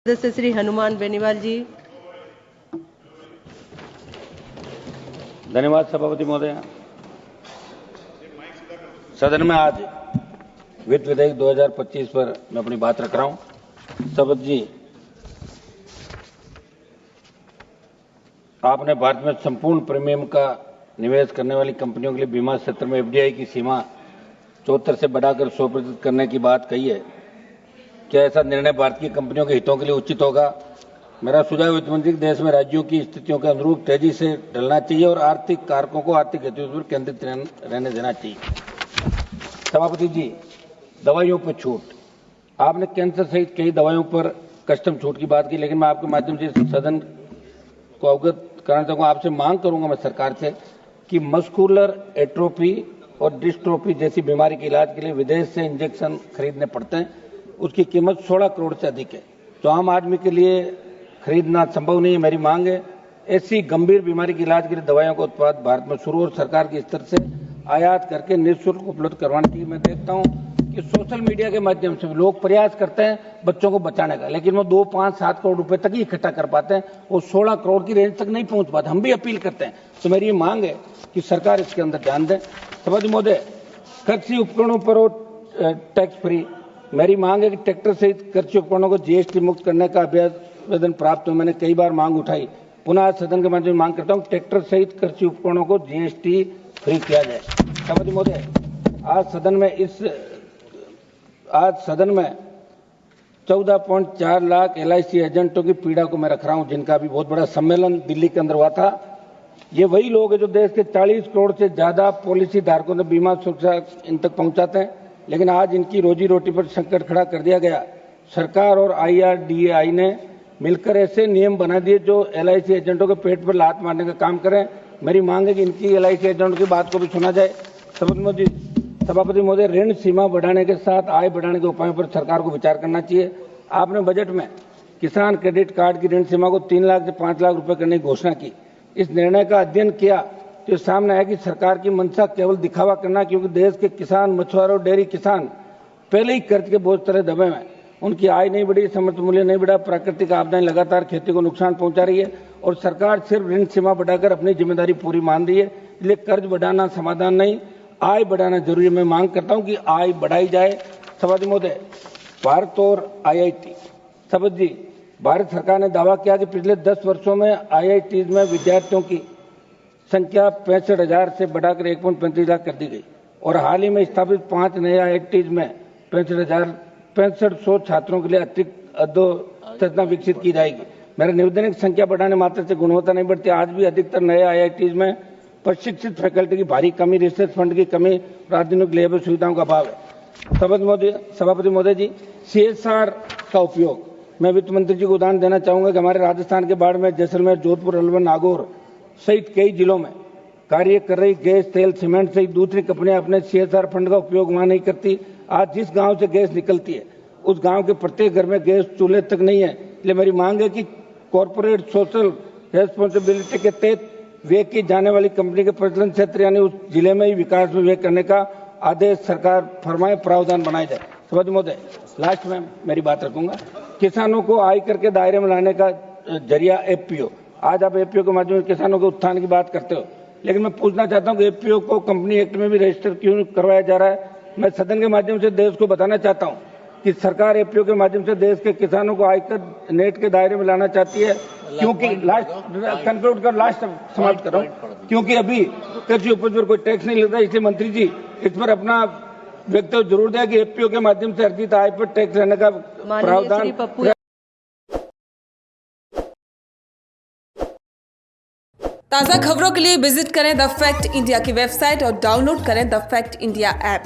सदस्य श्री हनुमान बेनीवाल जी। धन्यवाद सभापति महोदय। सदन में आज वित्त विधेयक 2025 पर मैं अपनी बात रख रहा हूं। सभापति जी, आपने भारत में संपूर्ण प्रीमियम का निवेश करने वाली कंपनियों के लिए बीमा क्षेत्र में एफडीआई की सीमा 74 से बढ़ाकर 100% करने की बात कही है। क्या ऐसा निर्णय भारत की कंपनियों के हितों के लिए उचित होगा? मेरा सुझाव वित्त मंत्री देश में राज्यों की स्थितियों के अनुरूप तेजी से ढलना चाहिए और आर्थिक कारकों को आर्थिक गतिविधियों पर केंद्रित रहने देना चाहिए। सभापति जी, दवाइयों पर छूट, आपने कैंसर सहित कई दवाइयों पर कस्टम छूट की बात की, लेकिन मैं आपके माध्यम से सदन को अवगत कराना चाहूंगा, आपसे मांग करूंगा मैं सरकार से कि मस्कुलर एट्रोफी और डिस्ट्रोफी जैसी बीमारी के इलाज के लिए विदेश से इंजेक्शन खरीदने पड़ते हैं। उसकी कीमत 16 करोड़ से अधिक है, तो आम आदमी के लिए खरीदना संभव नहीं है। मेरी मांग है ऐसी गंभीर बीमारी के इलाज के लिए दवाइयों का उत्पाद भारत में शुरू और सरकार के स्तर से आयात करके निःशुल्क उपलब्ध करवाने की। मैं देखता हूं कि सोशल मीडिया के माध्यम से लोग प्रयास करते हैं बच्चों को बचाने का, लेकिन वो 2, 5, 7 करोड़ रुपए तक ही इकट्ठा कर पाते हैं, वो 16 करोड़ की रेंज तक नहीं पहुंच पाते। हम भी अपील करते हैं, तो मेरी ये मांग है कि सरकार इसके अंदर ध्यान दें। सभापति महोदय, कृषि उपकरणों पर टैक्स फ्री, मेरी मांग है कि ट्रैक्टर सहित कृषि उपकरणों को जीएसटी मुक्त करने का आवेदन प्राप्त हो। मैंने कई बार मांग उठाई, पुनः सदन के माध्यम से मांग करता हूं, ट्रैक्टर सहित कृषि उपकरणों को जीएसटी फ्री किया जाए। सभापति महोदय, आज सदन में 14.4 लाख LIC एजेंटों की पीड़ा को मैं रख रहा हूं, जिनका भी बहुत बड़ा सम्मेलन दिल्ली के अंदर हुआ था। ये वही लोग हैं जो देश के 40 करोड़ से ज्यादा पॉलिसी धारकों ने बीमा सुरक्षा इन तक पहुंचाते हैं, लेकिन आज इनकी रोजी रोटी पर संकट खड़ा कर दिया गया। सरकार और IRDAI ने मिलकर ऐसे नियम बना दिए जो LIC एजेंटों के पेट पर लात मारने का काम करें। मेरी मांग है कि इनकी LIC एजेंटों की बात को भी सुना जाए। सभापति महोदय, ऋण सीमा बढ़ाने के साथ आय बढ़ाने के उपायों पर सरकार को विचार करना चाहिए। आपने बजट में किसान क्रेडिट कार्ड की ऋण सीमा को 3 लाख से 5 लाख रुपए करने की घोषणा की। इस निर्णय का अध्ययन किया तो सामने आया कि सरकार की मंशा केवल दिखावा करना, क्योंकि देश के किसान, मछुआरे और डेयरी किसान पहले ही कर्ज के बोझ तले दबे हैं। उनकी आय नहीं बढ़ी, समर्थन मूल्य नहीं बढ़ा, प्राकृतिक आपदाएं लगातार खेती को नुकसान पहुंचा रही है और सरकार सिर्फ ऋण सीमा बढ़ाकर अपनी जिम्मेदारी पूरी मान रही है। इसलिए कर्ज बढ़ाना समाधान नहीं, आय बढ़ाना जरूरी है। मैं मांग करता हूं कि आय बढ़ाई जाए। सभापति महोदय, भारत और IIT, सभापति जी, भारत सरकार ने दावा किया कि पिछले 10 वर्षों में IITs में विद्यार्थियों की संख्या 65,000 से बढ़ाकर 1.35 लाख कर दी गई और हाल ही में स्थापित 5 नए IITs में 65,500 छात्रों के लिए अतिरिक्त अधोसंरचना विकसित की जाएगी। मेरा निवेदन है कि संख्या बढ़ाने मात्र से गुणवत्ता नहीं बढ़ती। आज भी अधिकतर नए IITs में प्रशिक्षित फैकल्टी की भारी कमी, रिसर्च फंड की कमी, आधुनिक लेबर सुविधाओं का अभाव है। सभापति महोदय जी, CSR का उपयोग, मैं वित्त मंत्री जी को उदाहरण देना चाहूंगा कि हमारे राजस्थान के बाड़मेर, जैसलमेर, जोधपुर, अलवर, नागौर सहित कई जिलों में कार्य कर रही गैस, तेल, सीमेंट सहित दूसरी कंपनियां अपने CSR फंड का उपयोग वहां नहीं करती। आज जिस गांव से गैस निकलती है उस गांव के प्रत्येक घर में गैस चूल्हे तक नहीं है। इसलिए मेरी मांग है कि कॉर्पोरेट सोशल रेस्पॉन्सिबिलिटी के तहत व्यय की जाने वाली कंपनी के प्रचलन क्षेत्र यानी उस जिले में ही विकास में व्यय करने का आदेश सरकार फरमाए, प्रावधान बनाया जाए। सभापति महोदय, लास्ट में मेरी बात रखूंगा, किसानों को आयकर के दायरे में लाने का जरिया FPO। आज आप FPO के माध्यम से किसानों के उत्थान की बात करते हो, लेकिन मैं पूछना चाहता हूं कि FPO को कंपनी एक्ट में भी रजिस्टर क्यों करवाया जा रहा है? मैं सदन के माध्यम से देश को बताना चाहता हूं कि सरकार FPO के माध्यम से देश के किसानों को आयकर नेट के दायरे में लाना चाहती है, क्योंकि लास्ट समाप्त कर रहा हूं, क्योंकि अभी कृषि उपज पर कोई टैक्स नहीं लगता। इसलिए मंत्री जी इस पर अपना वक्तव्य जरूर दें कि FPO के माध्यम से अर्जित आय पर टैक्स लेने का प्रावधान। ताज़ा खबरों के लिए विजिट करें द फैक्ट इंडिया की वेबसाइट और डाउनलोड करें द फैक्ट इंडिया ऐप।